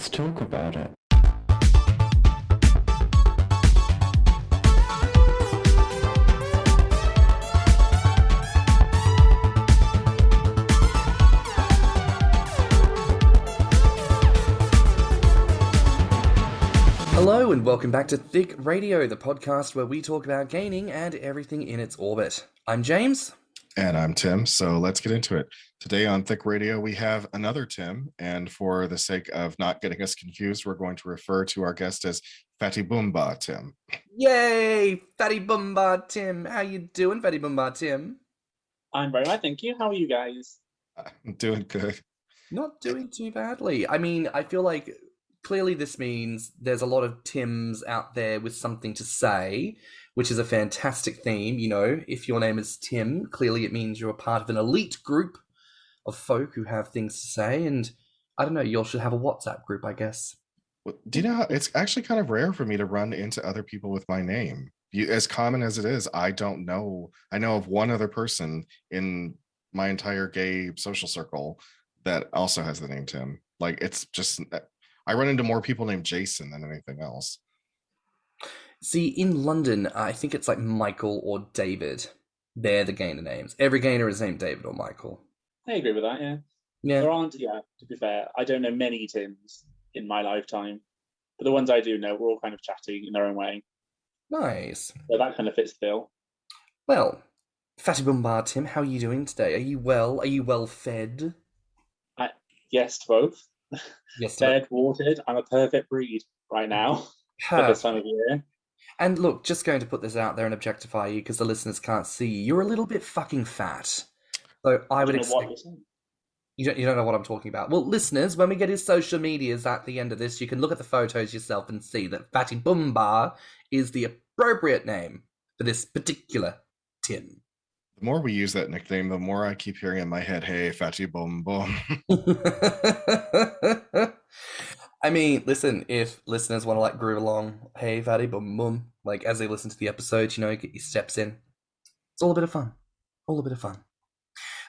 Let's talk about it. Hello and welcome back to Thicc Radio, the podcast where we talk about gaming and everything in its orbit. I'm James. And I'm Tim, so let's get into it. Today on Thicc Radio, we have another Tim, and for the sake of not getting us confused, we're going to refer to our guest as Fatty Boomba Tim. Yay! Fatty Boomba Tim. How you doing, Fatty Boomba Tim? I'm very well, thank you. How are you guys? I'm doing good. Not doing too badly. I mean, I feel like clearly this means there's a lot of Tims out there with something to say, which is a fantastic theme. You know, if your name is Tim, clearly it means you're a part of an elite group of folk who have things to say. And I don't know, you all should have a WhatsApp group, I guess. Do you know, it's actually kind of rare for me to run into other people with my name. As common as it is, I don't know. I know of one other person in my entire gay social circle that also has the name Tim. Like, it's just, I run into more people named Jason than anything else. See, in London, I think it's like Michael or David. They're the gainer names. Every gainer is named David or Michael. I agree with that, yeah. Yeah. There aren't, to be fair, I don't know many Tims in my lifetime. But the ones I do know, we're all kind of chatty in their own way. Nice. So that kind of fits the bill. Well, Fatty Bombard Tim, how are you doing today? Are you well? Are you well fed? Yes to both. Yes, Fed, watered. I'm a perfect breed right now for this time of year. And look, just going to put this out there and objectify you because the listeners can't see you. You're a little bit fucking fat. So I would expect... You don't know what I'm talking about. Well, listeners, when we get his social medias at the end of this, you can look at the photos yourself and see that Fatty Boomba is the appropriate name for this particular Tim. The more we use that nickname, the more I keep hearing in my head, hey, Fatty Boom Boom. I mean, listen, if listeners want to like groove along, hey, Fatty Boom Boom, like as they listen to the episode, you know, get your steps in. It's all a bit of fun. All a bit of fun.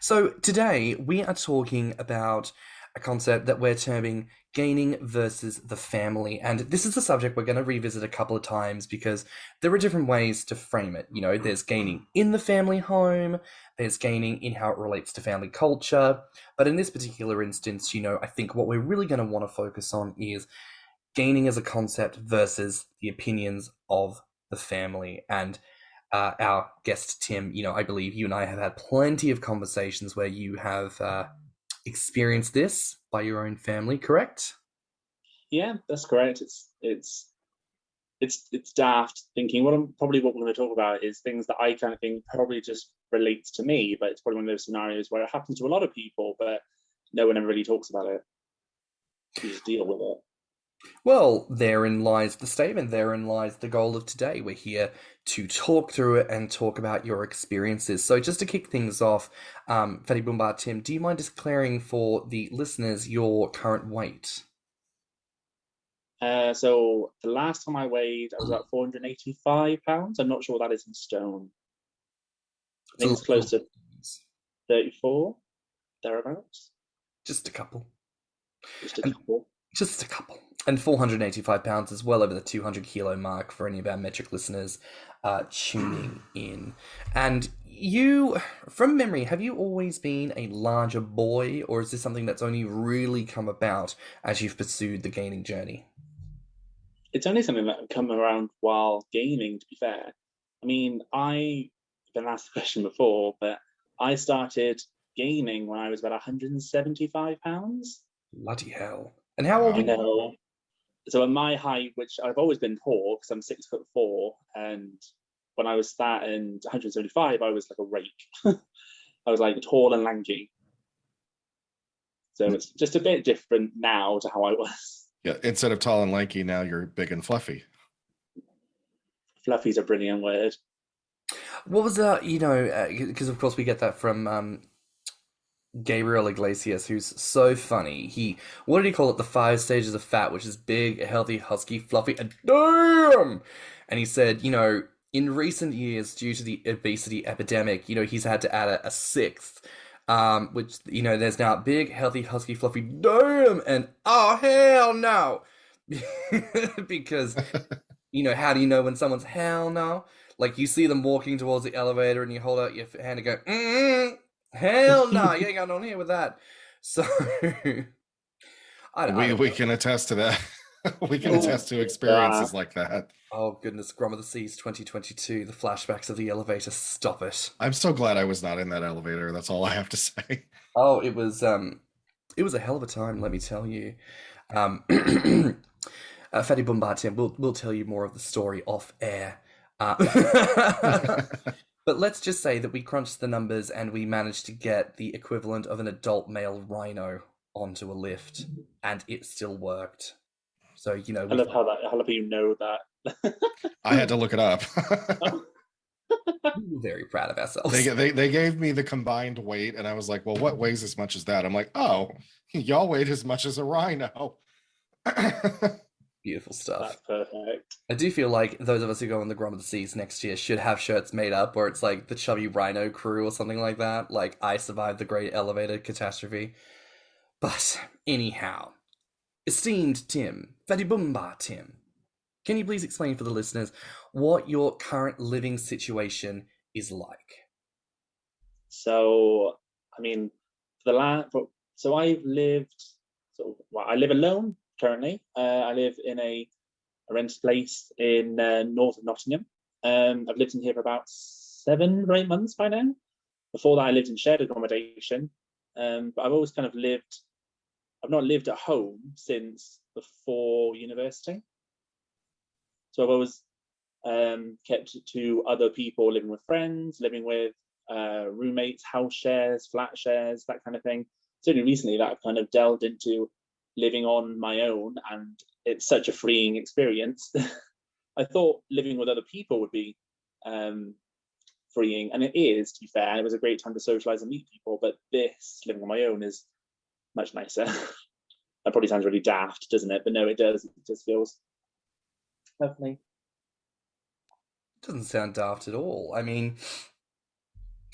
So today we are talking about a concept that we're terming gaining versus the family. And this is a subject we're going to revisit a couple of times because there are different ways to frame it. You know, there's gaining in the family home, there's gaining in how it relates to family culture. But in this particular instance, you know, I think what we're really going to want to focus on is gaining as a concept versus the opinions of the family. And our guest, Tim, you know, I believe you and I have had plenty of conversations where you have experienced this by your own family, correct? Yeah, that's correct. It's daft thinking. What we're going to talk about is things that I kind of think probably just relates to me, but it's probably one of those scenarios where it happens to a lot of people, but no one ever really talks about it. You just deal with it. Well, therein lies the statement. Therein lies the goal of today. We're here to talk through it and talk about your experiences. So just to kick things off, Fatty Boomba Tim, do you mind declaring for the listeners your current weight? So the last time I weighed, I was about 485 pounds. I'm not sure what that is in stone. I think it's close to 34, thereabouts. Just a couple. Just a couple. And 485 pounds is well over the 200 kilo mark for any of our metric listeners tuning in. And you, from memory, have you always been a larger boy, or is this something that's only really come about as you've pursued the gaining journey? It's only something that come around while gaming, to be fair. I mean, I've been asked the question before, but I started gaming when I was about 175 pounds. Bloody hell. And how old are you? I know. So at my height, which I've always been tall because I'm 6'4", and when I was that and 175, I was like a rake. I was like tall and lanky. So it's just a bit different now to how I was. Yeah, instead of tall and lanky, now you're big and fluffy. Fluffy's a brilliant word. What was that, you know, because of course we get that from Gabriel Iglesias, who's so funny. What did he call it? The 5 stages of fat, which is big, healthy, husky, fluffy, and damn! And he said, you know, in recent years, due to the obesity epidemic, you know, he's had to add a 6th which, there's now big, healthy, husky, fluffy damn and oh hell no. Because how do you know when someone's hell no? Like, you see them walking towards the elevator and you hold out your hand and go, hell no, you ain't got no here with that. So I don't We know. can attest to that. We can Ooh. attest to experiences like that. Oh goodness, Grommr the Seas 2022, the flashbacks of the elevator, stop it. I'm so glad I was not in that elevator. That's all I have to say. Oh, it was a hell of a time, let me tell you. Fatty Bombard, we'll tell you more of the story off air. But let's just say that we crunched the numbers and we managed to get the equivalent of an adult male rhino onto a lift, and it still worked. So, I love how you know that. I had to look it up. We were very proud of ourselves. They gave me the combined weight, and I was like, well, what weighs as much as that? I'm like, oh, y'all weighed as much as a rhino. Beautiful stuff. That's perfect. I do feel like those of us who go on the Grommr the Seas next year should have shirts made up where it's like the Chubby Rhino crew or something like that. Like, I survived the Great Elevator Catastrophe. But anyhow, esteemed Tim, Fatty Boomba Tim, can you please explain for the listeners what your current living situation is like? So, I mean, I've lived. I live alone currently. I live in a rented place in north of Nottingham. I've lived in here for about 7 or 8 months by now. Before that, I lived in shared accommodation. But I've always kind of lived. I've not lived at home since before university. So I've always kept to other people, living with friends, living with roommates, house shares, flat shares, that kind of thing. It's only recently that I've kind of delved into living on my own, and it's such a freeing experience. I thought living with other people would be freeing, and it is, to be fair. It was a great time to socialize and meet people, but this, living on my own, is much nicer. That probably sounds really daft, doesn't it? But no, it does. It just feels lovely. It doesn't sound daft at all. I mean,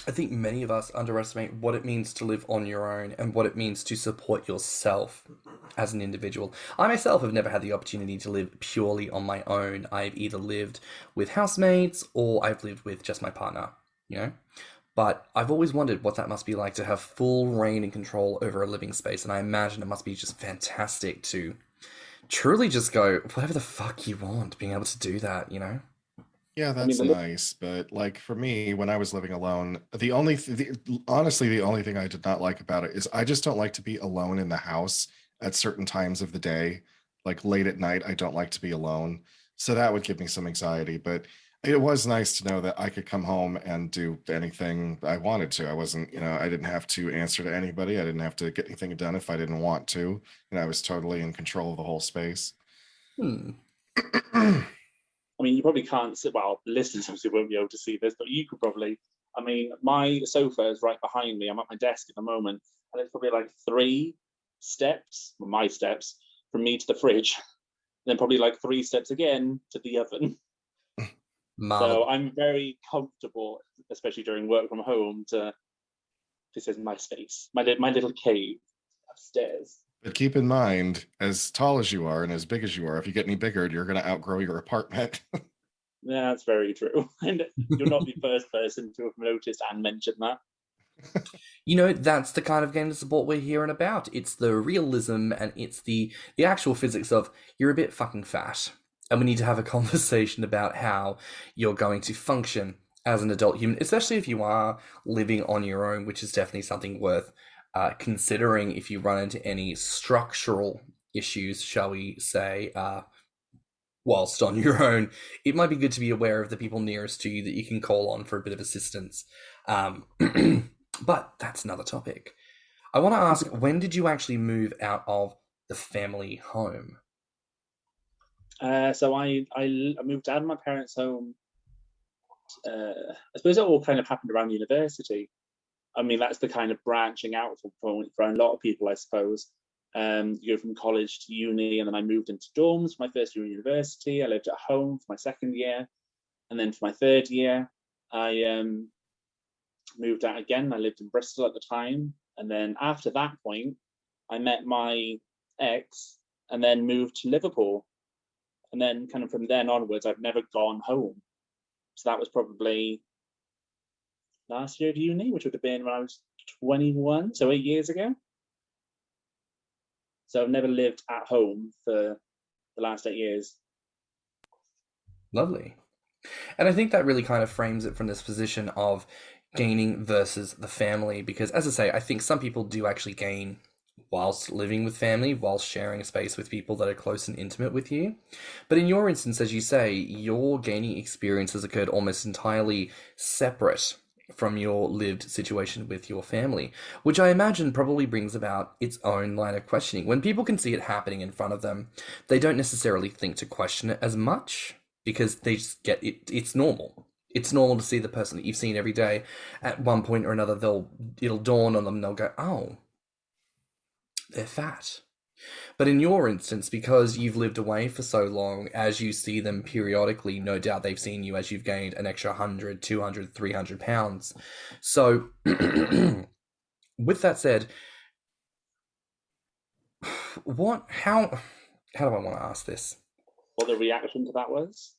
I think many of us underestimate what it means to live on your own and what it means to support yourself as an individual. I myself have never had the opportunity to live purely on my own. I've either lived with housemates or I've lived with just my partner, But I've always wondered what that must be like to have full reign and control over a living space, and I imagine it must be just fantastic to truly just go whatever the fuck you want, being able to do that, Yeah, that's nice. But like for me, when I was living alone, honestly, the only thing I did not like about it is I just don't like to be alone in the house at certain times of the day. Like late at night, I don't like to be alone. So that would give me some anxiety. But it was nice to know that I could come home and do anything I wanted to. I wasn't, I didn't have to answer to anybody. I didn't have to get anything done if I didn't want to. And I was totally in control of the whole space. I mean, you probably can't sit, well, listeners obviously won't be able to see this, but you could probably, I mean, my sofa is right behind me. I'm at my desk at the moment, and it's probably like 3 steps, my steps, from me to the fridge, and then probably like 3 steps again to the oven. So I'm very comfortable, especially during work from home, this is my space, my little cave upstairs. But keep in mind, as tall as you are and as big as you are, if you get any bigger, you're going to outgrow your apartment. Yeah, that's very true. And you're not the first person to have noticed and mentioned that. That's the kind of game of support we're hearing about. It's the realism and it's the actual physics of you're a bit fucking fat. And we need to have a conversation about how you're going to function as an adult human, especially if you are living on your own, which is definitely something worth considering if you run into any structural issues, shall we say, whilst on your own. It might be good to be aware of the people nearest to you that you can call on for a bit of assistance. But that's another topic. I want to ask, when did you actually move out of the family home? So I moved out of my parents' home. I suppose it all kind of happened around university. I mean, that's the kind of branching out for a lot of people, I suppose. You go from college to uni, and then I moved into dorms for my first year of university. I lived at home for my second year, and then for my third year, I moved out again. I lived in Bristol at the time. And then after that point, I met my ex and then moved to Liverpool. And then kind of from then onwards, I've never gone home. So that was probably last year of uni, which would have been when I was 21, so 8 years ago. So I've never lived at home for the last 8 years. Lovely. And I think that really kind of frames it from this position of gaining versus the family, because as I say, I think some people do actually gain whilst living with family, whilst sharing a space with people that are close and intimate with you. But in your instance, as you say, your gaining experience has occurred almost entirely separate from your lived situation with your family, which I imagine probably brings about its own line of questioning. When people can see it happening in front of them, they don't necessarily think to question it as much, because they just get it. It's normal. It's normal to see the person that you've seen every day. At one point or another, it'll dawn on them and they'll go, oh, they're fat. But in your instance, because you've lived away for so long, as you see them periodically, no doubt they've seen you as you've gained an extra 100, 200, 300 pounds. So with that said, how do I want to ask this? What the reaction to that was?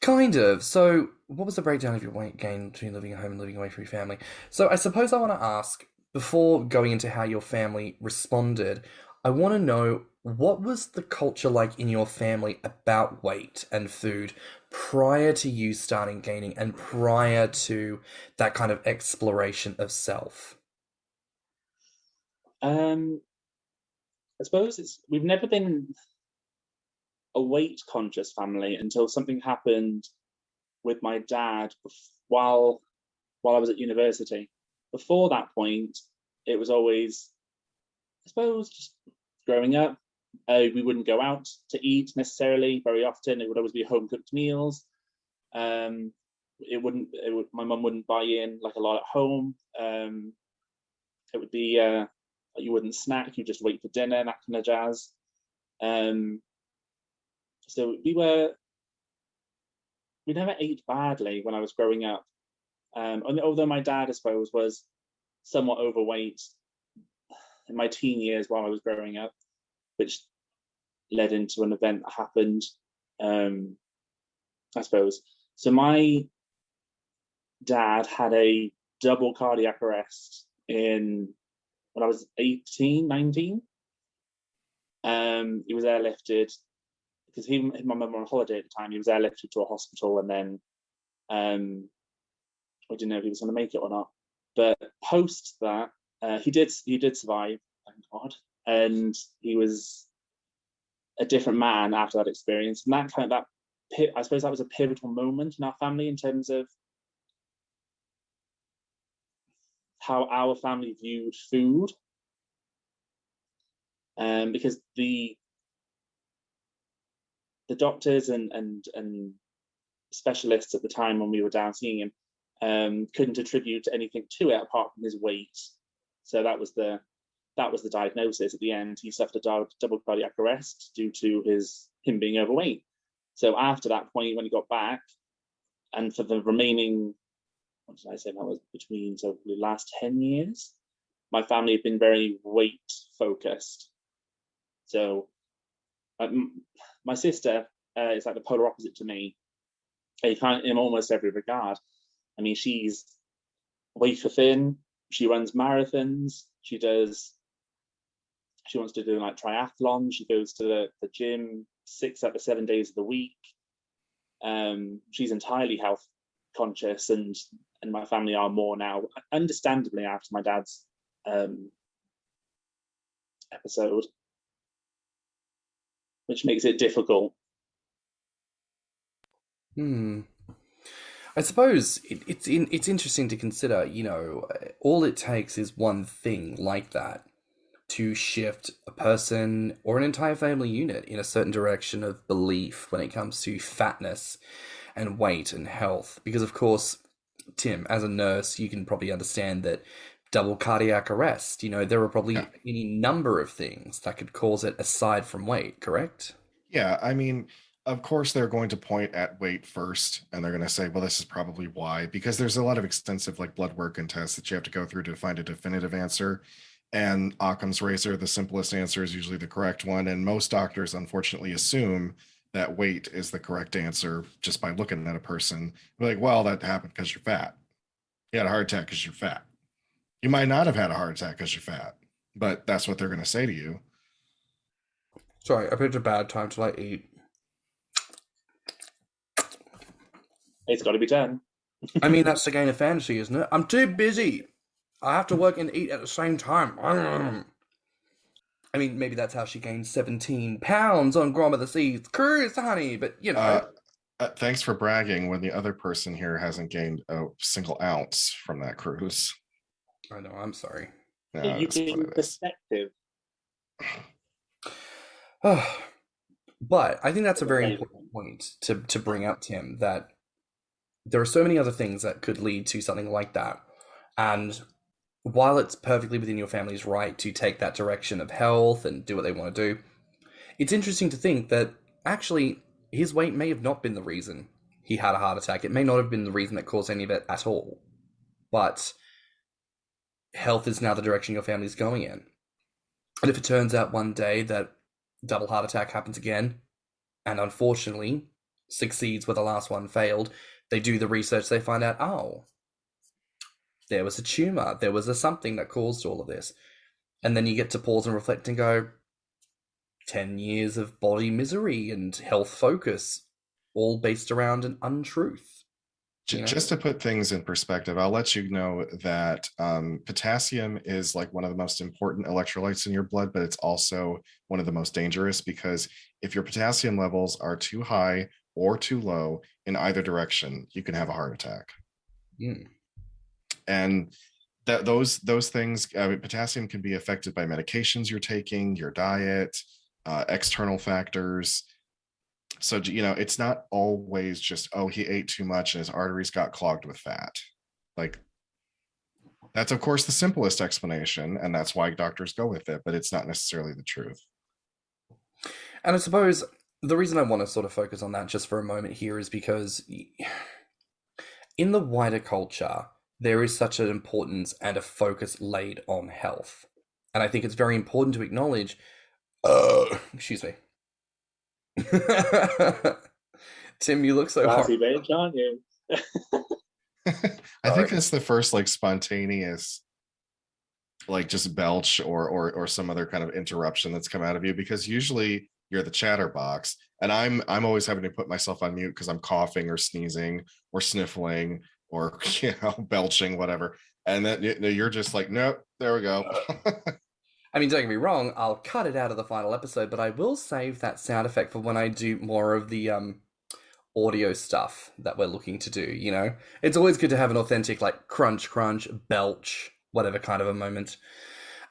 Kind of. So what was the breakdown of your weight gain between living at home and living away from your family? So I suppose I want to ask, before going into how your family responded, I want to know, what was the culture like in your family about weight and food prior to you starting gaining and prior to that kind of exploration of self? I suppose we've never been a weight conscious family until something happened with my dad while I was at university. Before that point, it was always, I suppose, just growing up, we wouldn't go out to eat necessarily very often. It would always be home cooked meals. My mum wouldn't buy in like a lot at home. It would be you wouldn't snack, you just wait for dinner, that kind of jazz. So we never ate badly when I was growing up. Although my dad, I suppose, was somewhat overweight in my teen years while I was growing up, which led into an event that happened, I suppose. So my dad had a double cardiac arrest when I was 18, 19. He was airlifted because my mum were on holiday at the time. He was airlifted to a hospital, and then I didn't know if he was going to make it or not. But post that, he did survive, thank God, and he was a different man after that experience. And I suppose that was a pivotal moment in our family in terms of how our family viewed food, because the doctors and specialists at the time when we were down seeing him couldn't attribute anything to it apart from his weight. So that was the diagnosis. At the end, he suffered a double cardiac arrest due to him being overweight. So after that point, when he got back, and for the remaining, what did I say, that was between the last 10 years, my family had been very weight focused. So my sister is like the polar opposite to me, in almost every regard. I mean, she's wafer thin, she runs marathons, she wants to do like triathlons, she goes to the gym 6 out of 7 days of the week. She's entirely health conscious, and my family are more now, understandably, after my dad's episode, which makes it difficult. I suppose it's interesting to consider, all it takes is one thing like that to shift a person or an entire family unit in a certain direction of belief when it comes to fatness and weight and health. Because, of course, Tim, as a nurse, you can probably understand that double cardiac arrest, there are probably any number of things that could cause it aside from weight, correct? Yeah, I mean, Of course, they're going to point at weight first, and they're going to say, well, this is probably why, because there's a lot of extensive like blood work and tests that you have to go through to find a definitive answer. And Occam's razor, the simplest answer is usually the correct one. And most doctors, unfortunately, assume that weight is the correct answer just by looking at a person. They're like, well, that happened because you're fat. You had a heart attack because you're fat. You might not have had a heart attack because you're fat, but that's what they're going to say to you. Sorry, I picked a bad time to like eat. It's got to be done. I mean, that's the game of fantasy, isn't it? I'm too busy. I have to work and eat at the same time. I mean, maybe that's how she gained 17 pounds on Grommr the Sea's cruise, honey. But, you know. Thanks for bragging when the other person here hasn't gained a single ounce from that cruise. I know, I'm sorry. No, You that's what gain it is. perspective. But I think that's a very important point to bring up, Tim, that there are so many other things that could lead to something like that. And while it's perfectly within your family's right to take that direction of health and do what they want to do, it's interesting to think that actually his weight may have not been the reason he had a heart attack. It may not have been the reason that caused any of it at all. But health is now the direction your family's going in. And if it turns out one day that double heart attack happens again, and unfortunately succeeds where the last one failed, they do the research, they find out, oh, there was a tumor, there was a something that caused all of this. And then you get to pause and reflect and go, 10 years of body misery and health focus, all based around an untruth. Just to put things in perspective, I'll let you know that potassium is like one of the most important electrolytes in your blood, but it's also one of the most dangerous, because if your potassium levels are too high or too low in either direction, you can have a heart attack. And those things, potassium can be affected by medications you're taking, your diet, external factors. So, it's not always just, oh, he ate too much and his arteries got clogged with fat. Like, that's, of course, the simplest explanation, and that's why doctors go with it, but it's not necessarily the truth. And I suppose the reason I want to sort of focus on that just for a moment here is because in the wider culture, there is such an importance and a focus laid on health. And I think it's very important to acknowledge, excuse me. Tim, you look so classy, bitch, aren't you? I think it's the first like spontaneous, like just belch or some other kind of interruption that's come out of you, because usually you're the chatterbox, and I'm always having to put myself on mute because I'm coughing or sneezing or sniffling or belching, whatever, and then you're just like, nope, there we go. I mean, don't get me wrong, I'll cut it out of the final episode, but I will save that sound effect for when I do more of the audio stuff that we're looking to do, It's always good to have an authentic, like, crunch, belch, whatever kind of a moment.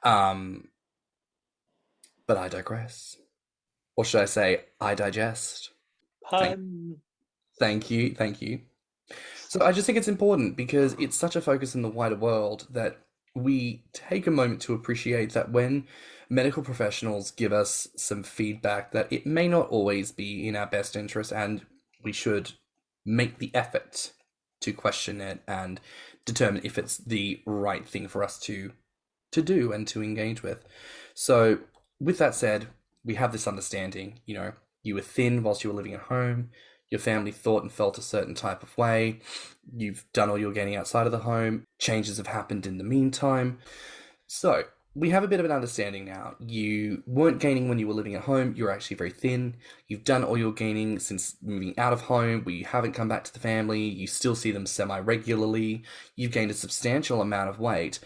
But I digress. Or should I say, I digest. Thank you. So I just think it's important because it's such a focus in the wider world that we take a moment to appreciate that when medical professionals give us some feedback, that it may not always be in our best interest, and we should make the effort to question it and determine if it's the right thing for us to do and to engage with. So with that said, we have this understanding, you were thin whilst you were living at home. Your family thought and felt a certain type of way. You've done all your gaining outside of the home. Changes have happened in the meantime. So we have a bit of an understanding now. You weren't gaining when you were living at home. You're actually very thin. You've done all your gaining since moving out of home, where you haven't come back to the family. You still see them semi-regularly. You've gained a substantial amount of weight.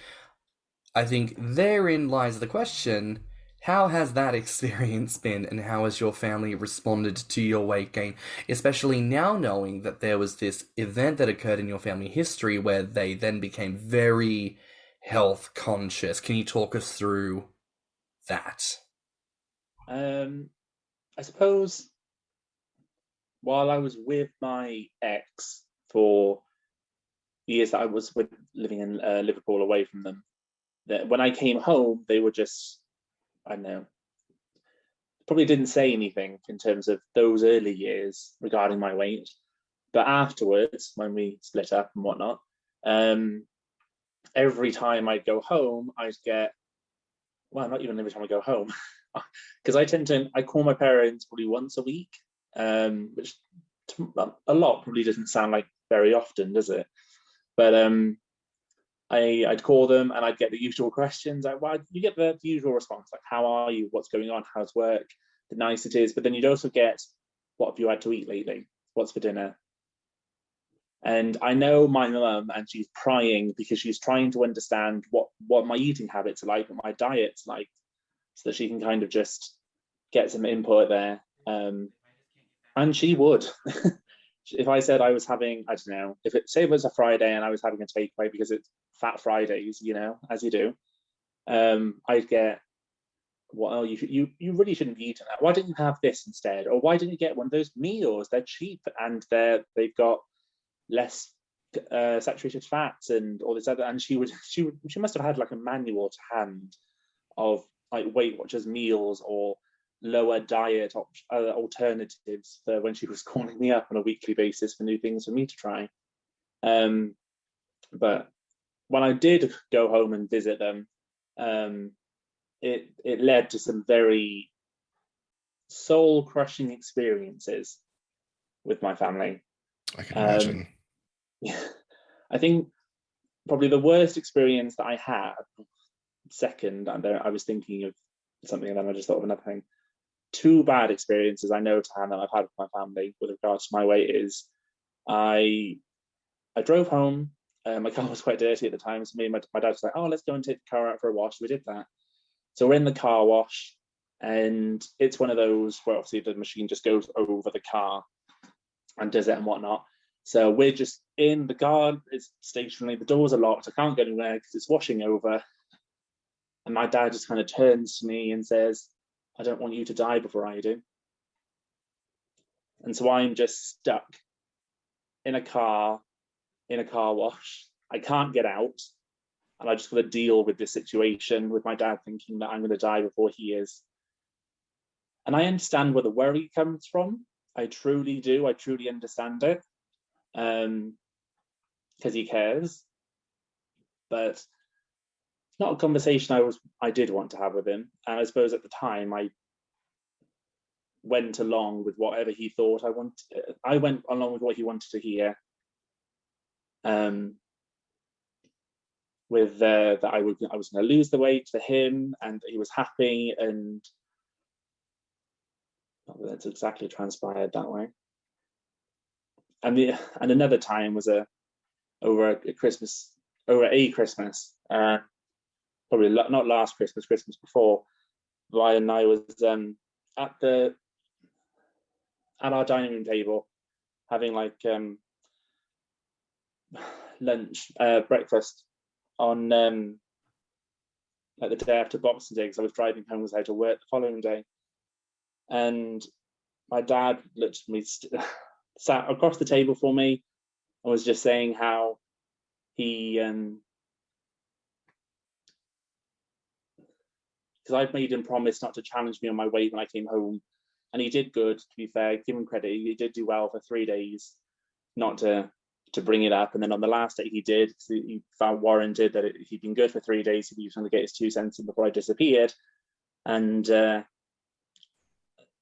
I think therein lies the question, how has that experience been, and how has your family responded to your weight gain, especially now knowing that there was this event that occurred in your family history where they then became very health conscious? Can you talk us through that? I suppose while I was with my ex for years that I was living in Liverpool away from them, that when I came home, they were just, I don't know, probably didn't say anything in terms of those early years regarding my weight. But afterwards, when we split up and whatnot, every time I'd go home, I'd get, well, not even every time I go home, because I call my parents probably once a week, which a lot probably doesn't sound like very often, does it? But I'd call them and I'd get the usual questions. Well, you get the usual response, like, how are you? What's going on? How's work? The niceties. But then you'd also get, what have you had to eat lately? What's for dinner? And I know my mum, and she's crying because she's trying to understand what my eating habits are like, what my diet's like, so that she can kind of just get some input there. And she would. If I said I was having, I don't know, say it was a Friday and I was having a takeaway because it's Fat Fridays, as you do, I'd get, well, you really shouldn't be eating that. Why don't you have this instead? Or why didn't you get one of those meals? They're cheap and they've got less saturated fats and all this other. And she must have had like a manual to hand of like Weight Watchers meals or lower diet alternatives for when she was calling me up on a weekly basis for new things for me to try. But when I did go home and visit them, it led to some very soul-crushing experiences with my family. I can imagine. I think probably the worst experience that I had, second, and I was thinking of something and then I just thought of another thing. Two bad experiences I know to hand that I've had with my family with regards to my weight is I drove home. My car was quite dirty at the time, so me and my dad was like, "Oh, let's go and take the car out for a wash." We did that. So we're in the car wash, and it's one of those where obviously the machine just goes over the car and does it and whatnot. So we're just in the car. It's stationary. The doors are locked. I can't go anywhere because it's washing over. And my dad just kind of turns to me and says, "I don't want you to die before I do." And so I'm just stuck in a car wash. I can't get out. And I just got to deal with this situation with my dad thinking that I'm going to die before he is. And I understand where the worry comes from. I truly do. I truly understand it. Because he cares. But it's not a conversation I did want to have with him. And I suppose at the time I went along with whatever he thought I wanted. I went along with what he wanted to hear. With that I was going to lose the weight for him, and he was happy, and that's exactly transpired that way. And another time was over a Christmas, probably not last Christmas before. Ryan and I was at our dining room table having like breakfast on like the day after Boxing Day, because I was driving home because I had to work the following day. And my dad looked at me, sat across the table for me, and was just saying how he, because I'd made him promise not to challenge me on my weight when I came home, and he did good, to be fair, give him credit, he did do well for 3 days, not to bring it up. And then on the last day he did, he found warranted that he'd been good for 3 days, he was going to get his 2 cents in before I disappeared. And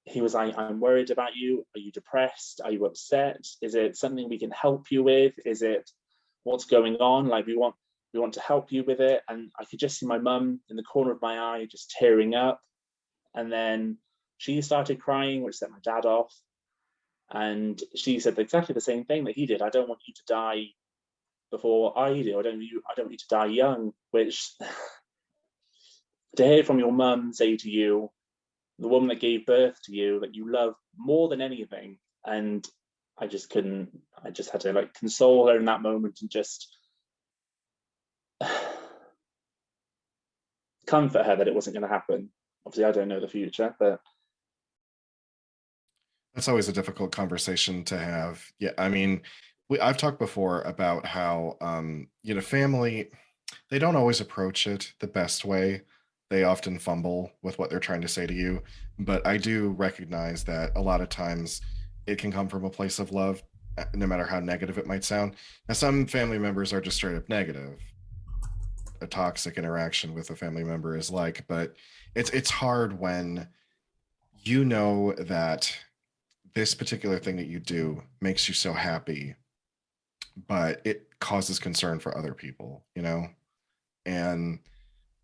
he was like, "I'm worried about you. Are you depressed? Are you upset? Is it something we can help you with? Is it what's going on? Like we want to help you with it." And I could just see my mum in the corner of my eye just tearing up. And then she started crying, which set my dad off. And she said exactly the same thing that he did. "I don't want you to die before I do. I don't want you to die young." Which, to hear from your mum say to you, the woman that gave birth to you, that you love more than anything, and I just couldn't. I just had to like console her in that moment and just comfort her that it wasn't going to happen. Obviously, I don't know the future, but that's always a difficult conversation to have. Yeah, I mean, I've talked before about how family, they don't always approach it the best way. they often fumble with what they're trying to say to you. But I do recognize that a lot of times it can come from a place of love, no matter how negative it might sound. Now, some family members are just straight up negative. A toxic interaction with a family member is like, but it's hard when you know that this particular thing that you do makes you so happy, but it causes concern for other people, you know? And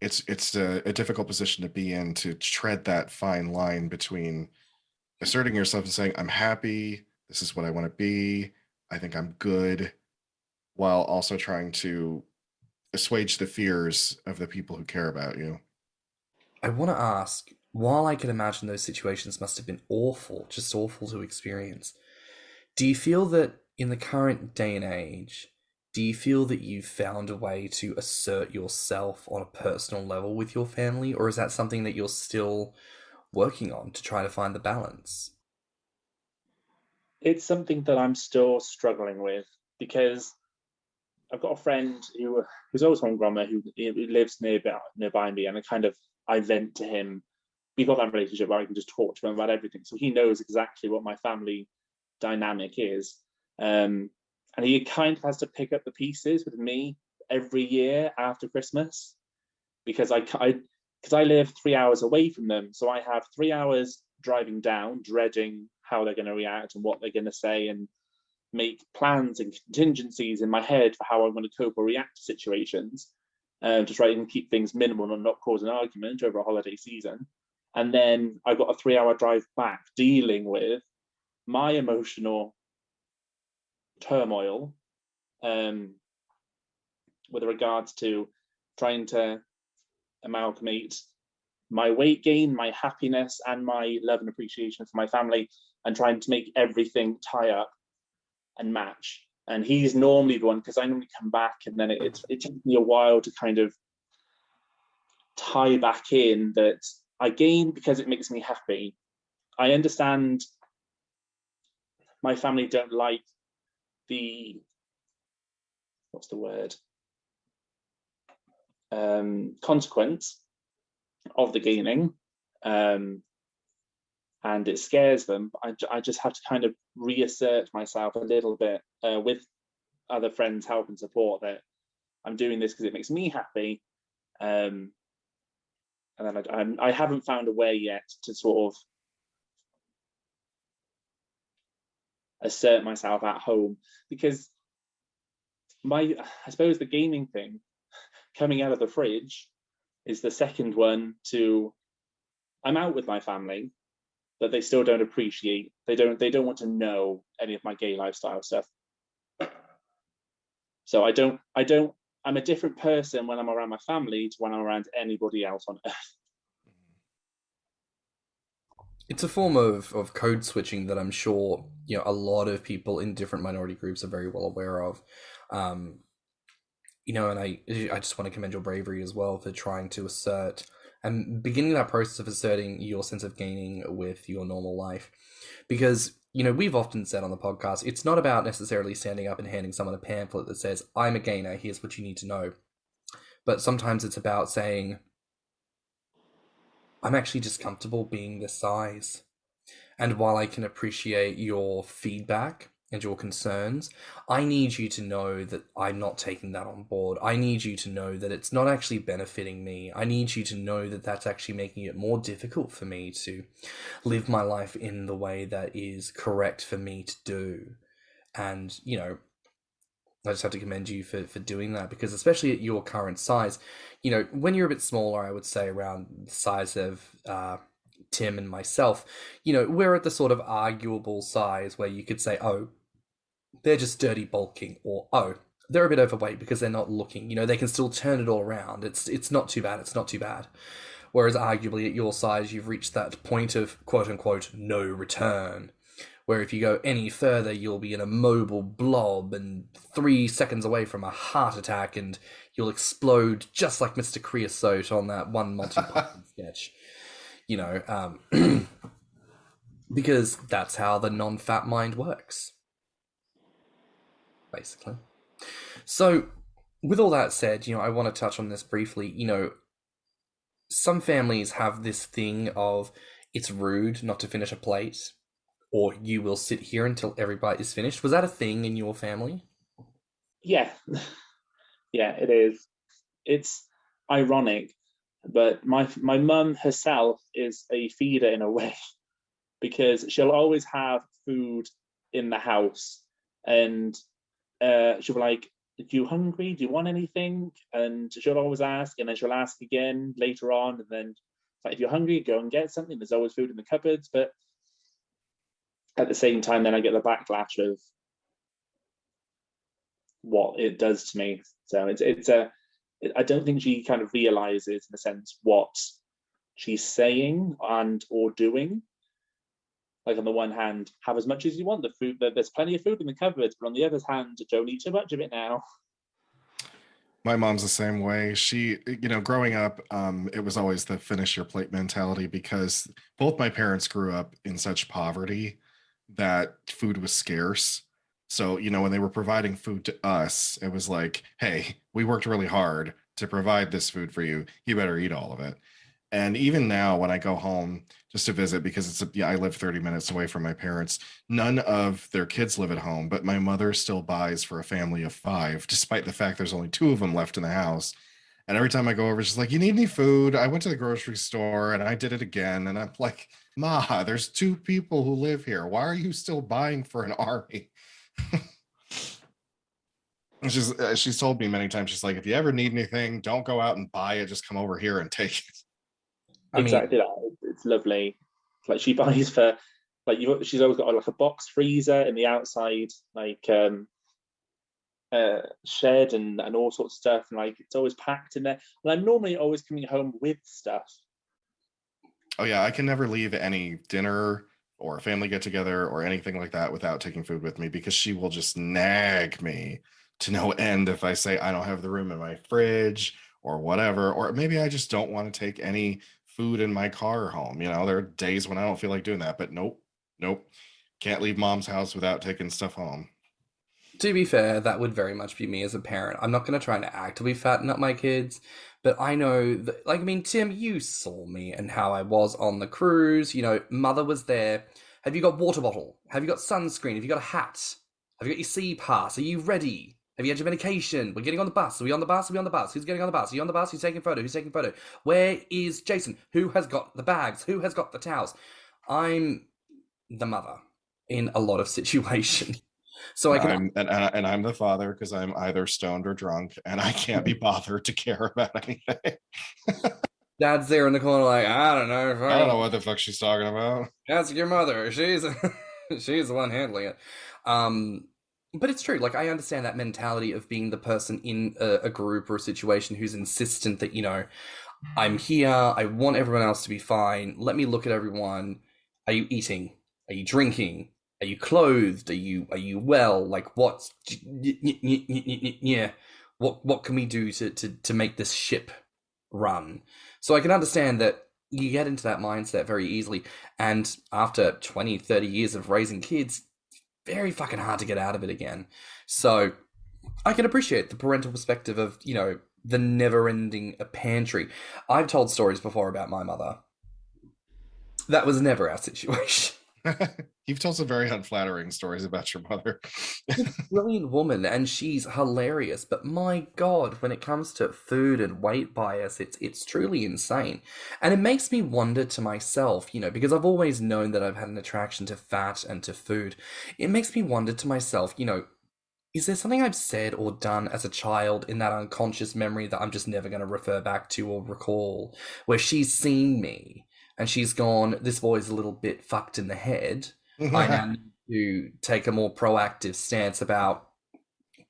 it's a difficult position to be in, to tread that fine line between asserting yourself and saying, I'm happy, this is what I want to be, I think I'm good, while also trying to assuage the fears of the people who care about you. I want to ask, while I can imagine those situations must have been awful, just awful to experience, do you feel that in the current day and age, do you feel that you've found a way to assert yourself on a personal level with your family, or is that something that you're still working on to try to find the balance? It's something that I'm still struggling with, because I've got a friend who's always from Grommr, who lives nearby me, and I vent to him. We've got that relationship where I can just talk to him about everything, so he knows exactly what my family dynamic is. And he kind of has to pick up the pieces with me every year after Christmas, because I live 3 hours away from them, so I have 3 hours driving down, dreading how they're going to react and what they're going to say, and make plans and contingencies in my head for how I'm going to cope or react to situations, to try and keep things minimal and not cause an argument over a holiday season. And then I've got a 3 hour drive back dealing with my emotional turmoil, with regards to trying to amalgamate my weight gain, my happiness, and my love and appreciation for my family, and trying to make everything tie up and match. And he's normally the one, because I normally come back, and then it takes me a while to kind of tie back in that I gain because it makes me happy. I understand my family don't like the, what's the word, consequence of the gaining, and it scares them. I just have to kind of reassert myself a little bit, with other friends' help and support, that I'm doing this because it makes me happy. And then I haven't found a way yet to sort of assert myself at home, because I suppose the gaming thing coming out of the fridge is the second one to, I'm out with my family, but they still don't appreciate, they don't want to know any of my gay lifestyle stuff. So I'm a different person when I'm around my family to when I'm around anybody else on earth. It's a form of code switching that I'm sure, you know, a lot of people in different minority groups are very well aware of. You know, and I just want to commend your bravery as well for trying to assert and beginning that process of asserting your sense of gaining with your normal life. Because, you know, we've often said on the podcast, it's not about necessarily standing up and handing someone a pamphlet that says, I'm a gainer, here's what you need to know. But sometimes it's about saying, I'm actually just comfortable being this size. And while I can appreciate your feedback and your concerns, I need you to know that I'm not taking that on board. I need you to know that it's not actually benefiting me. I need you to know that that's actually making it more difficult for me to live my life in the way that is correct for me to do. And, you know, I just have to commend you for doing that, because especially at your current size, you know, when you're a bit smaller, I would say around the size of Tim and myself, you know, we're at the sort of arguable size where you could say, oh, they're just dirty bulking, or oh, they're a bit overweight because they're not looking. You know, they can still turn it all around. It's not too bad. It's not too bad. Whereas arguably at your size, you've reached that point of quote unquote no return, where if you go any further, you'll be in a mobile blob and 3 seconds away from a heart attack, and you'll explode just like Mr. Creosote on that one Monty Python sketch. You know, because that's how the non-fat mind works, basically. So, with all that said, you know, I want to touch on this briefly. You know, some families have this thing of it's rude not to finish a plate, or you will sit here until every bite is finished. Was that a thing in your family? Yeah, yeah, it is. It's ironic, but my mum herself is a feeder in a way because she'll always have food in the house, and she'll be like, "Are you hungry? Do you want anything?" And she'll always ask, and then she'll ask again later on, and then like, if you're hungry, go and get something. There's always food in the cupboards, but at the same time, then I get the backlash of what it does to me. So it's a I don't think she kind of realizes in a sense what she's saying and or doing. Like on the one hand, have as much as you want. The food, there's plenty of food in the cupboards, but on the other hand, don't eat too much of it now. My mom's the same way. She, growing up, it was always the finish your plate mentality because both my parents grew up in such poverty that food was scarce. So, when they were providing food to us, it was like, hey, we worked really hard to provide this food for you. You better eat all of it. And even now, when I go home just to visit, because I live 30 minutes away from my parents, none of their kids live at home, but my mother still buys for a family of 5, despite the fact there's only 2 of them left in the house. And every time I go over, she's like, "You need any food? I went to the grocery store and I did it again." And I'm like, "Ma, there's 2 people who live here. Why are you still buying for an army?" She's told me many times, she's like, "If you ever need anything, don't go out and buy it. Just come over here and take it." Exactly that. It's lovely. Like she buys for like she's always got like a box freezer in the outside, like shed and all sorts of stuff, and like it's always packed in there. And I'm normally always coming home with stuff. Oh yeah, I can never leave any dinner or a family get together or anything like that without taking food with me because she will just nag me to no end if I say I don't have the room in my fridge or whatever, or maybe I just don't want to take any food in my car home. There are days when I don't feel like doing that, but nope, can't leave mom's house without taking stuff home. To be fair, that would very much be me as a parent. I'm not going to try and actively fatten up my kids, but I know that, like, I mean, Tim, you saw me and how I was on the cruise. Mother was there. Have you got water bottle? Have you got sunscreen? Have you got a hat? Have you got your sea pass? Are you ready? Have you had your medication? We're getting on the bus. Are we on the bus? Are we on the bus? Who's getting on the bus? Are you on the bus? Who's taking photo? Who's taking photo? Where is Jason? Who has got the bags? Who has got the towels? I'm the mother in a lot of situations. So I'm the father because I'm either stoned or drunk, and I can't be bothered to care about anything. Dad's there in the corner, like, I don't know. I don't know what the fuck she's talking about. Ask your mother. She's she's the one handling it. But it's true. Like, I understand that mentality of being the person in a group or a situation who's insistent that, I'm here. I want everyone else to be fine. Let me look at everyone. Are you eating? Are you drinking? Are you clothed? Are you well? Like, what's yeah? What can we do to make this ship run? So I can understand that you get into that mindset very easily. And after 20, 30 years of raising kids, very fucking hard to get out of it again. So I can appreciate the parental perspective of, the never-ending pantry. I've told stories before about my mother. That was never our situation. You've told some very unflattering stories about your mother. She's a brilliant woman and she's hilarious, but my God, when it comes to food and weight bias, it's truly insane. And it makes me wonder to myself, because I've always known that I've had an attraction to fat and to food. It makes me wonder to myself, is there something I've said or done as a child in that unconscious memory that I'm just never going to refer back to or recall, where she's seen me and she's gone, this boy's a little bit fucked in the head. I now need to take a more proactive stance about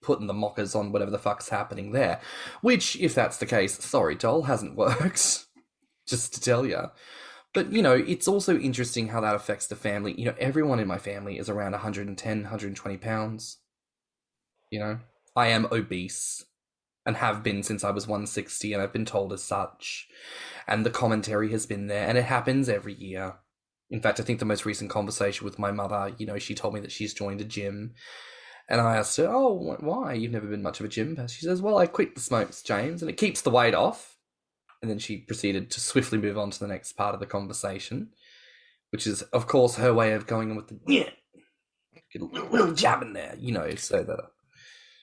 putting the mockers on whatever the fuck's happening there. Which, if that's the case, sorry, doll, hasn't worked. Just to tell you. But, it's also interesting how that affects the family. Everyone in my family is around 110, 120 pounds. I am obese and have been since I was 160, and I've been told as such. And the commentary has been there, and it happens every year. In fact, I think the most recent conversation with my mother, she told me that she's joined a gym. And I asked her, oh, why? You've never been much of a gym person. She says, well, I quit the smokes, James, and it keeps the weight off. And then she proceeded to swiftly move on to the next part of the conversation, which is, of course, her way of going in with the, get a little jab in there, so that...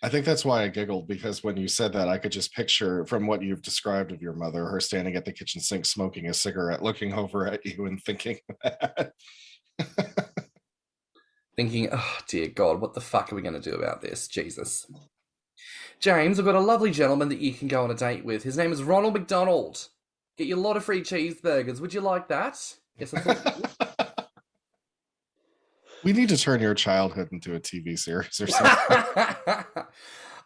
I think that's why I giggled, because when you said that, I could just picture, from what you've described of your mother, her standing at the kitchen sink smoking a cigarette, looking over at you and thinking that. Thinking, oh, dear God, what the fuck are we going to do about this? Jesus. James, I've got a lovely gentleman that you can go on a date with. His name is Ronald McDonald. Get you a lot of free cheeseburgers. Would you like that? Yes, I thought. We need to turn your childhood into a TV series or something.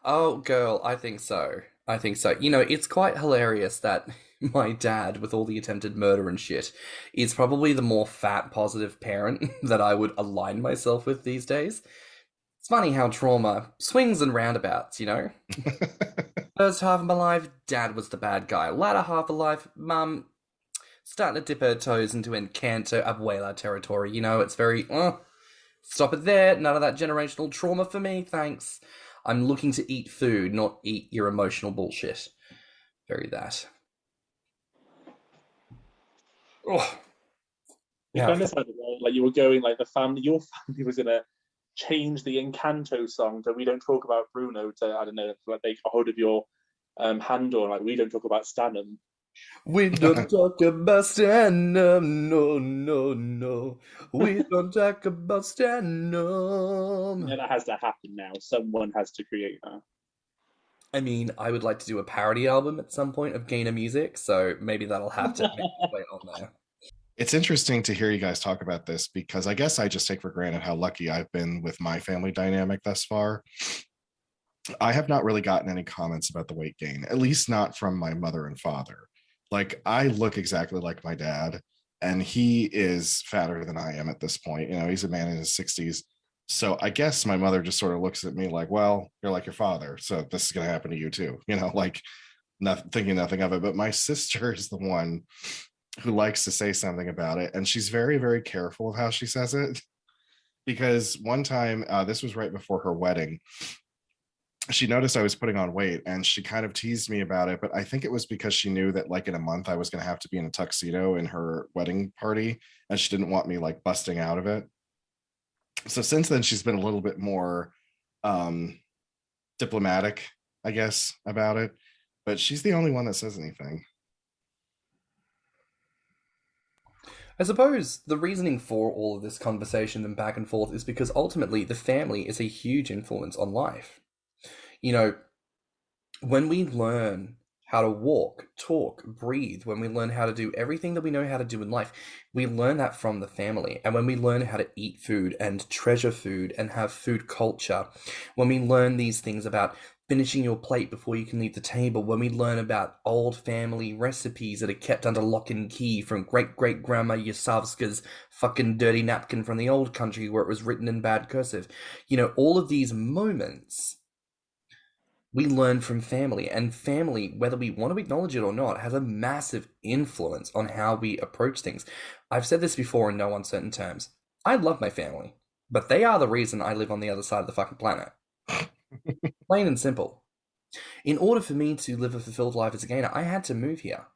Oh, girl, I think so. It's quite hilarious that my dad, with all the attempted murder and shit, is probably the more fat, positive parent that I would align myself with these days. It's funny how trauma swings and roundabouts, First half of my life, Dad was the bad guy. Latter half of life, Mum starting to dip her toes into Encanto Abuela territory. It's very, stop it there. None of that generational trauma for me, thanks. I'm looking to eat food, not eat your emotional bullshit. Very that. Oh. Yeah. Like you were going, like your family was gonna change the Encanto song to "We Don't Talk About Bruno" to, I don't know, like take a hold of your handle, like "We Don't Talk About stannnum." We don't talk about stannnum, no. We don't talk about stannnum. Yeah, that has to happen now. Someone has to create that. I mean, I would like to do a parody album at some point of Gainer music, so maybe that'll have to make its way on there. It's interesting to hear you guys talk about this, because I guess I just take for granted how lucky I've been with my family dynamic thus far. I have not really gotten any comments about the weight gain, at least not from my mother and father. Like, I look exactly like my dad, and he is fatter than I am at this point. He's a man in his 60s. So I guess my mother just sort of looks at me like, well, you're like your father, so this is going to happen to you too, thinking nothing of it. But my sister is the one who likes to say something about it, and she's very, very careful of how she says it, because one time, this was right before her wedding, she noticed I was putting on weight, and she kind of teased me about it, but I think it was because she knew that like in a month I was going to have to be in a tuxedo in her wedding party, and she didn't want me like busting out of it. So since then she's been a little bit more diplomatic, I guess, about it, but she's the only one that says anything. I suppose the reasoning for all of this conversation and back and forth is because ultimately the family is a huge influence on life. When we learn how to walk, talk, breathe, when we learn how to do everything that we know how to do in life, we learn that from the family. And when we learn how to eat food and treasure food and have food culture, when we learn these things about finishing your plate before you can leave the table, when we learn about old family recipes that are kept under lock and key from great-great-grandma Yasavska's fucking dirty napkin from the old country where it was written in bad cursive, all of these moments we learn from family, and family, whether we want to acknowledge it or not, has a massive influence on how we approach things. I've said this before in no uncertain terms. I love my family, but they are the reason I live on the other side of the fucking planet. Plain and simple. In order for me to live a fulfilled life as a gainer, I had to move here.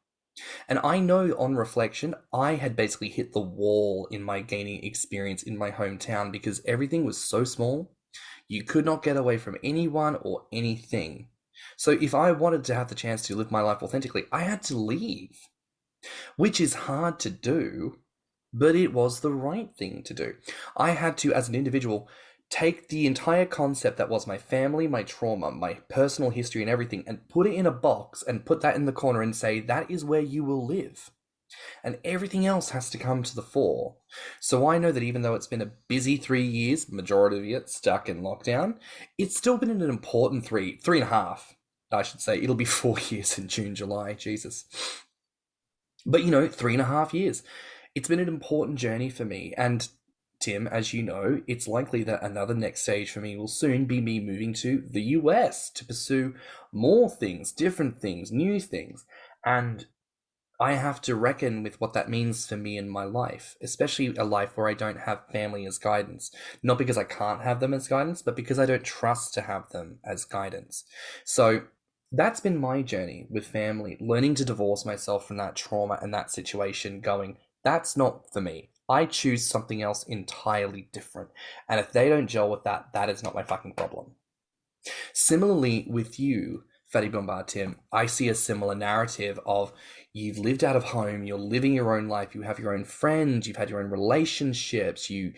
And I know on reflection, I had basically hit the wall in my gaining experience in my hometown because everything was so small. You could not get away from anyone or anything. So if I wanted to have the chance to live my life authentically, I had to leave, which is hard to do, but it was the right thing to do. I had to, as an individual, take the entire concept that was my family, my trauma, my personal history and everything, and put it in a box and put that in the corner and say, that is where you will live. And everything else has to come to the fore. So I know that even though it's been a busy 3 years, majority of it stuck in lockdown, it's still been an important 3.5, I should say. It'll be 4 years in June, July, Jesus. But 3.5 years. It's been an important journey for me. And Tim, as you know, it's likely that another next stage for me will soon be me moving to the US to pursue more things, different things, new things. And I have to reckon with what that means for me in my life, especially a life where I don't have family as guidance. Not because I can't have them as guidance, but because I don't trust to have them as guidance. So That's been my journey with family, learning to divorce myself from that trauma and that situation, going, that's not for me. I choose something else entirely different. And if they don't gel with that, that is not my fucking problem. Similarly, with you, Fatty Bombard Tim, I see a similar narrative of you've lived out of home, you're living your own life, you have your own friends, you've had your own relationships, you're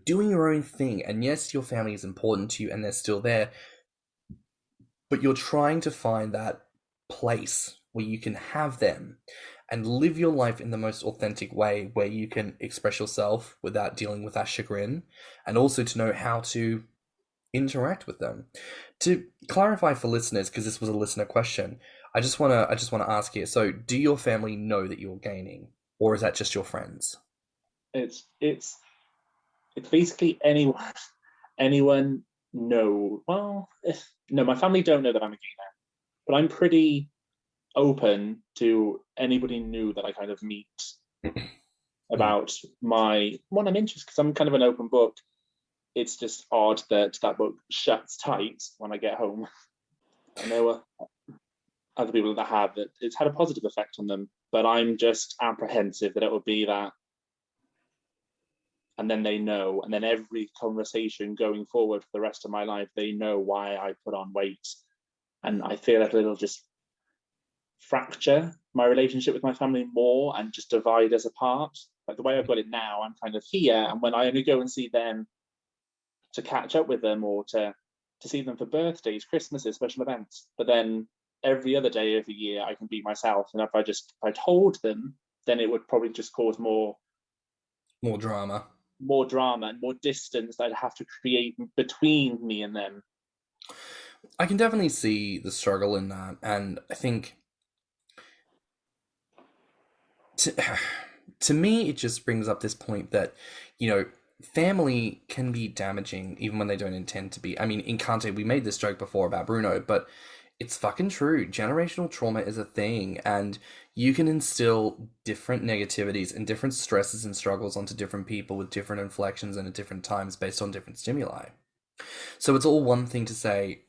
doing your own thing, and yes, your family is important to you and they're still there, but you're trying to find that place where you can have them and live your life in the most authentic way, where you can express yourself without dealing with that chagrin, and also to know how to interact with them. To clarify for listeners, because this was a listener question, I just want to ask here. So, do your family know that you're gaining, or is that just your friends? It's basically anyone know. Well, no, my family don't know that I'm a gainer, but I'm pretty open to anybody new that I kind of meet about what I'm interested, because I'm kind of an open book. It's just odd that that book shuts tight when I get home. I know other people that have that it's had a positive effect on them, but I'm just apprehensive that it will be that. And then they know, and then every conversation going forward for the rest of my life, they know why I put on weight. And I feel like it'll just fracture my relationship with my family more and just divide us apart. Like the way I've got it now, I'm kind of here, and when I only go and see them to catch up with them or to see them for birthdays, Christmases, special events. But then every other day of the year, I can be myself. And if I told them, then it would probably just cause more drama, and more distance that I'd have to create between me and them. I can definitely see the struggle in that, and I think to me, it just brings up this point that, family can be damaging even when they don't intend to be. I mean, in Kante, we made this joke before about Bruno, but it's fucking true. Generational trauma is a thing, and you can instill different negativities and different stresses and struggles onto different people with different inflections and at different times based on different stimuli. So it's all one thing to say,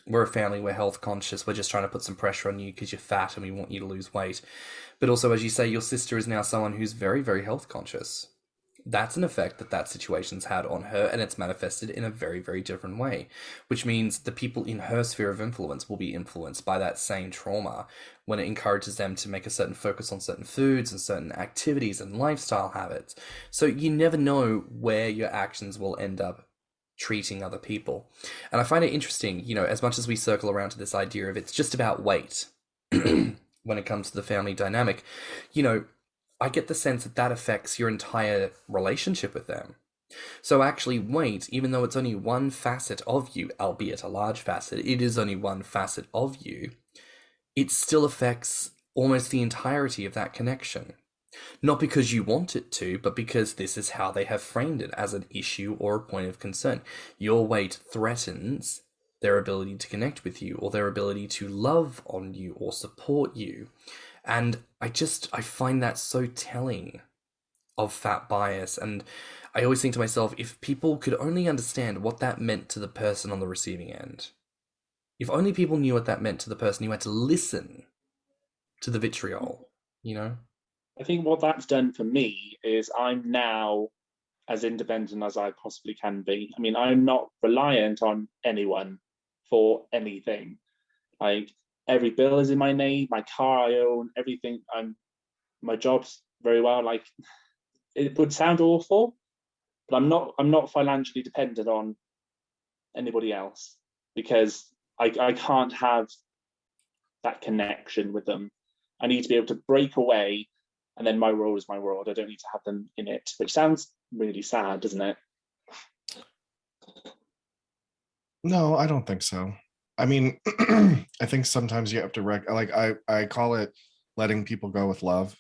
we're a family, we're health conscious, we're just trying to put some pressure on you because you're fat and we want you to lose weight. But also, as you say, your sister is now someone who's very, very health conscious. That's an effect that situation's had on her, and it's manifested in a very, very different way, which means the people in her sphere of influence will be influenced by that same trauma when it encourages them to make a certain focus on certain foods and certain activities and lifestyle habits. So you never know where your actions will end up treating other people. And I find it interesting, as much as we circle around to this idea of it's just about weight when it comes to the family dynamic, I get the sense that affects your entire relationship with them. So actually, weight, even though it's only one facet of you, albeit a large facet, it is only one facet of you, it still affects almost the entirety of that connection. Not because you want it to, but because this is how they have framed it as an issue or a point of concern. Your weight threatens their ability to connect with you, or their ability to love on you or support you. And I find that so telling of fat bias. And I always think to myself, if people could only understand what that meant to the person on the receiving end, if only people knew what that meant to the person who had to listen to the vitriol, I think what that's done for me is I'm now as independent as I possibly can be. I mean, I'm not reliant on anyone for anything. Like, every bill is in my name, my car I own, everything. My job's very well. Like, it would sound awful, but I'm not financially dependent on anybody else, because I can't have that connection with them. I need to be able to break away, and then my world is my world. I don't need to have them in it, which sounds really sad, doesn't it? No, I don't think so. I mean, I think sometimes you have to I call it letting people go with love.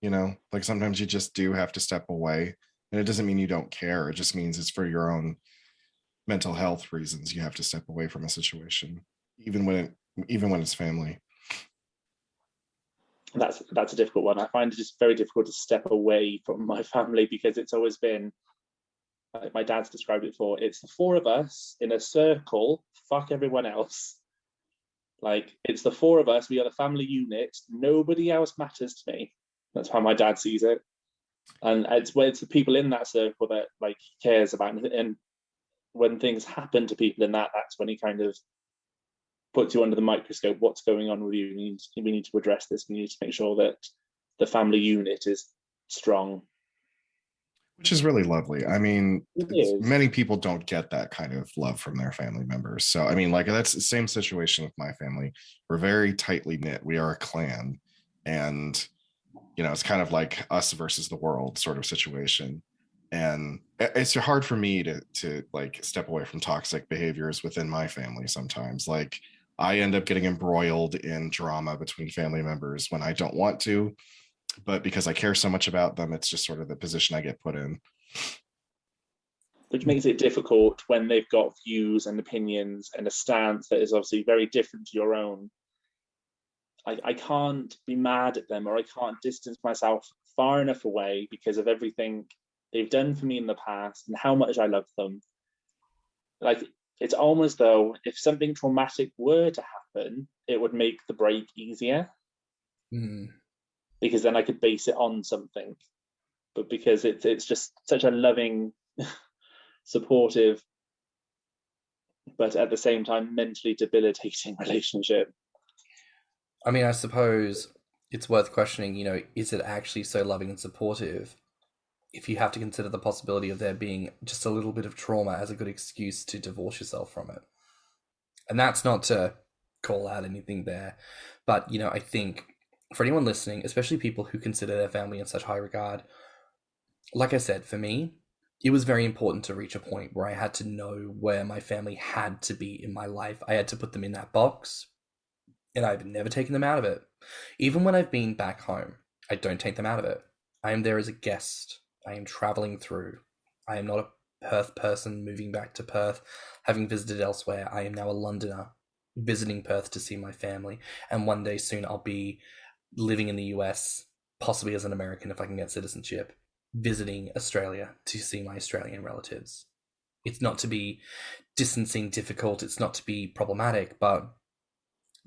Like sometimes you just do have to step away, and it doesn't mean you don't care. It just means it's for your own mental health reasons. You have to step away from a situation, even when it's family. That's a difficult one. I find it just very difficult to step away from my family, because it's always been, like my dad's described it before, it's the four of us in a circle, fuck everyone else. Like, it's the four of us. We are the family unit. Nobody else matters to me. That's how my dad sees it. And it's the people in that circle that like he cares about. And when things happen to people in that, that's when he kind of puts you under the microscope. What's going on with you? We need to address this. We need to make sure that the family unit is strong. Which is really lovely. I mean, It is. many people don't get that kind of love from their family members. So, I mean, like, that's the same situation with my family. We're very tightly knit. We are a clan. And, you know, it's kind of like us versus the world sort of situation. And it's hard for me to like step away from toxic behaviors within my family sometimes. Like, I end up getting embroiled in drama between family members when I don't want to, but because I care so much about them, it's just sort of the position I get put in. Which makes it difficult when they've got views and opinions and a stance that is obviously very different to your own. I can't be mad at them, or I can't distance myself far enough away because of everything they've done for me in the past and how much I love them. Like, it's almost though if something traumatic were to happen, it would make the break easier. Because then I could base it on something. But because it's just such a loving, supportive, but at the same time mentally debilitating relationship. I mean, I suppose it's worth questioning, you know, is it actually so loving and supportive if you have to consider the possibility of there being just a little bit of trauma as a good excuse to divorce yourself from it? And that's not to call out anything there, but, you know, I think for anyone listening, especially people who consider their family in such high regard, like I said, for me, it was very important to reach a point where I had to know where my family had to be in my life. I had to put them in that box, and I've never taken them out of it. Even when I've been back home, I don't take them out of it. I am there as a guest. I am traveling through. I am not a Perth person moving back to Perth, having visited elsewhere. I am now a Londoner visiting Perth to see my family, and one day soon I'll be living in the US, possibly as an American if I can get citizenship, visiting Australia to see my Australian relatives. It's not to be distancing difficult, it's not to be problematic, but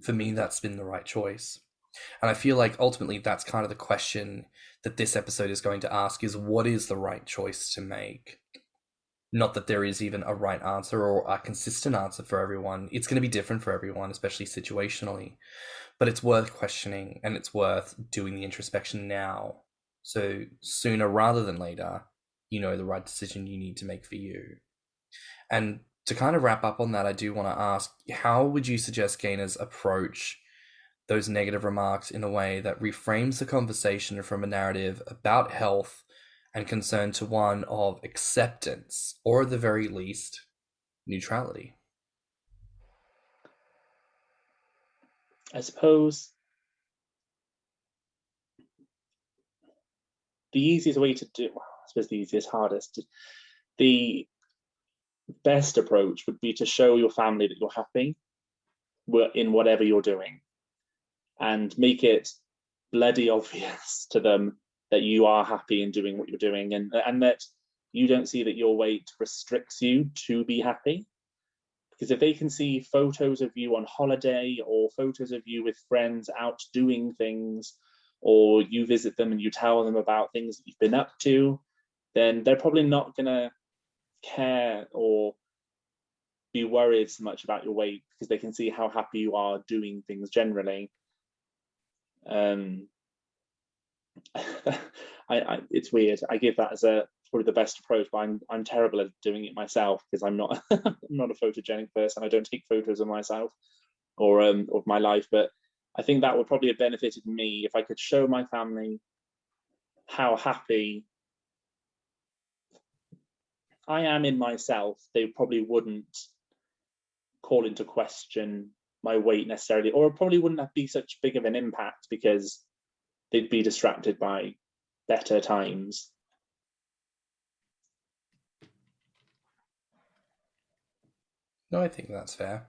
for me, that's been the right choice. And I feel like ultimately that's kind of the question that this episode is going to ask, is what is the right choice to make? Not that there is even a right answer or a consistent answer for everyone. It's going to be different for everyone, especially situationally. But it's worth questioning, and it's worth doing the introspection now. So sooner rather than later, you know the right decision you need to make for you. And to kind of wrap up on that, I do want to ask, how would you suggest gainers approach those negative remarks in a way that reframes the conversation from a narrative about health and concern to one of acceptance, or at the very least, neutrality? I suppose the easiest way to do, well, I suppose the easiest, hardest, the best approach would be to show your family that you're happy in whatever you're doing, and make it bloody obvious to them that you are happy in doing what you're doing, and that you don't see that your weight restricts you to be happy. Because if they can see photos of you on holiday, or photos of you with friends out doing things, or you visit them and you tell them about things that you've been up to, then they're probably not going to care or be worried so much about your weight, because they can see how happy you are doing things generally. It's weird. I give that as probably the best approach, but I'm terrible at doing it myself, because I'm not I'm not a photogenic person. I don't take photos of myself or of my life. But I think that would probably have benefited me if I could show my family how happy I am in myself. They probably wouldn't call into question my weight necessarily, or it probably wouldn't be such big of an impact, because they'd be distracted by better times. No, I think that's fair.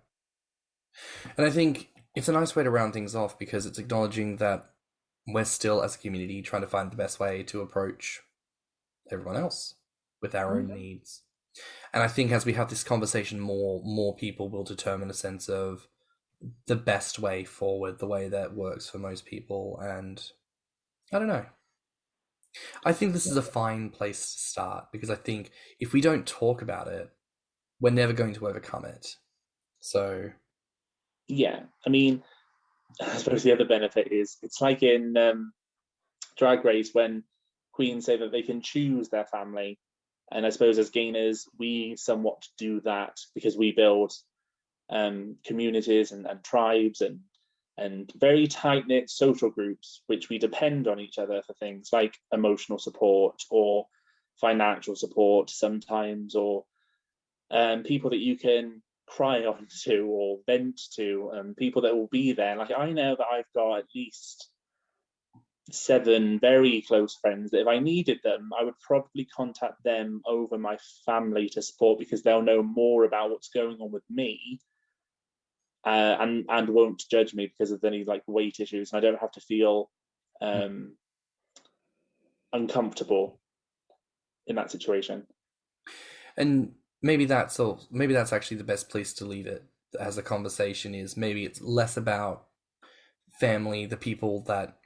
And I think it's a nice way to round things off, because it's acknowledging that we're still, as a community, trying to find the best way to approach everyone else with our own needs. And I think as we have this conversation more people will determine a sense of the best way forward, the way that works for most people. And I don't know. I think this is a fine place to start, because I think if we don't talk about it, we're never going to overcome it. So yeah, I mean, I suppose the other benefit is it's like in Drag Race when queens say that they can choose their family, and I suppose as gainers we somewhat do that because we build communities and tribes and very tight-knit social groups, which we depend on each other for things like emotional support or financial support sometimes, or people that you can cry on to or vent to, people that will be there. Like, I know that I've got at least 7 very close friends that if I needed them, I would probably contact them over my family to support, because they'll know more about what's going on with me, and won't judge me because of any like weight issues. And I don't have to feel uncomfortable in that situation. And maybe that's actually the best place to leave it as a conversation. Is maybe it's less about family, the people that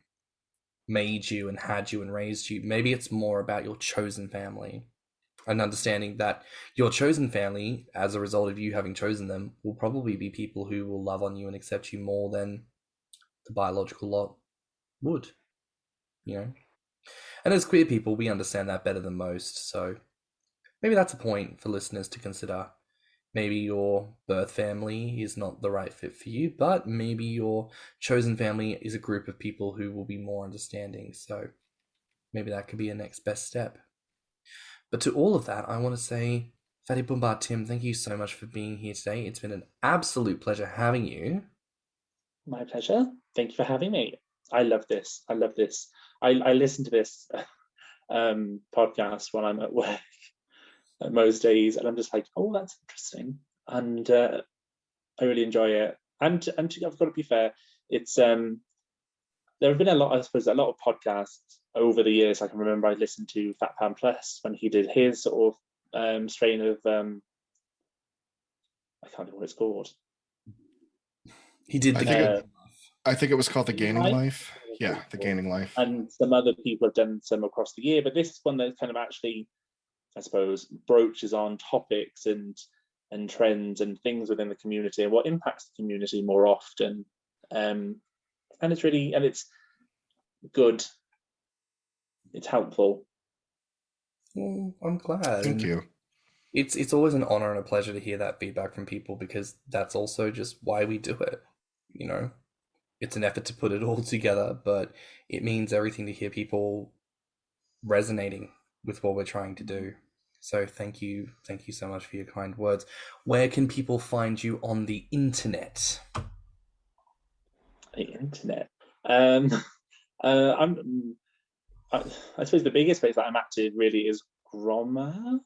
made you and had you and raised you. Maybe it's more about your chosen family, and understanding that your chosen family, as a result of you having chosen them, will probably be people who will love on you and accept you more than the biological lot would, you know? And as queer people, we understand that better than most. So maybe that's a point for listeners to consider. Maybe your birth family is not the right fit for you, but maybe your chosen family is a group of people who will be more understanding. So maybe that could be a next best step. But to all of that, I want to say, Fatty Boomba Tim, thank you so much for being here today. It's been an absolute pleasure having you. My pleasure. Thank you for having me. I love this. I listen to this podcast when I'm at work most days, and I'm just like, oh, that's interesting, and I really enjoy it. And I've got to be fair, it's there have been a lot of podcasts over the years. I can remember I listened to Fat Pan Plus when he did his sort of strain of I can't remember what it's called. He did I think it was called The Gaining Life. Yeah, The Gaining Life. And some other people have done some across the year, but this is one that kind of actually, I suppose, broaches on topics and trends and things within the community and what impacts the community more often. And it's really, and it's good. It's helpful. Well, I'm glad. Thank you. It's always an honor and a pleasure to hear that feedback from people, because that's also just why we do it. You know, it's an effort to put it all together, but it means everything to hear people resonating with what we're trying to do. So thank you so much for your kind words. Where can people find you on the internet? The internet. I suppose the biggest place that I'm active really is Grommr,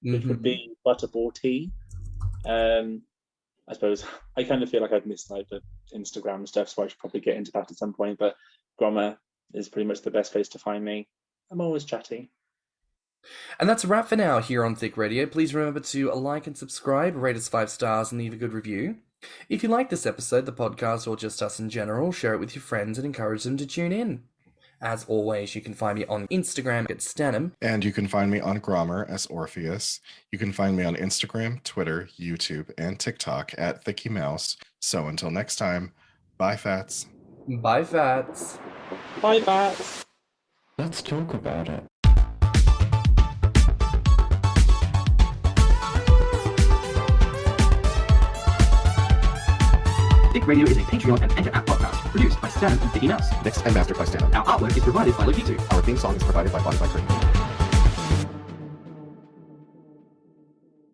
which would be butterballt. I suppose I kind of feel like I've missed like the Instagram stuff, so I should probably get into that at some point. But Grommr is pretty much the best place to find me. I'm always chatty. And that's a wrap for now here on Thicc Radio. Please remember to like and subscribe, rate us 5 stars, and leave a good review. If you like this episode, the podcast, or just us in general, share it with your friends and encourage them to tune in. As always, you can find me on Instagram at stannnum. And you can find me on Grommr as Orpheus. You can find me on Instagram, Twitter, YouTube, and TikTok at ThiccyMouse. So until next time, bye, Fats. Bye, Fats. Bye, Fats. Let's talk about it. Thicc Radio is a Patreon and Enter app podcast produced by Stan and Thicky Mouse. Mixed and mastered by stannnum. Our artwork is provided by Lokitu. Our theme song is provided by Spotify.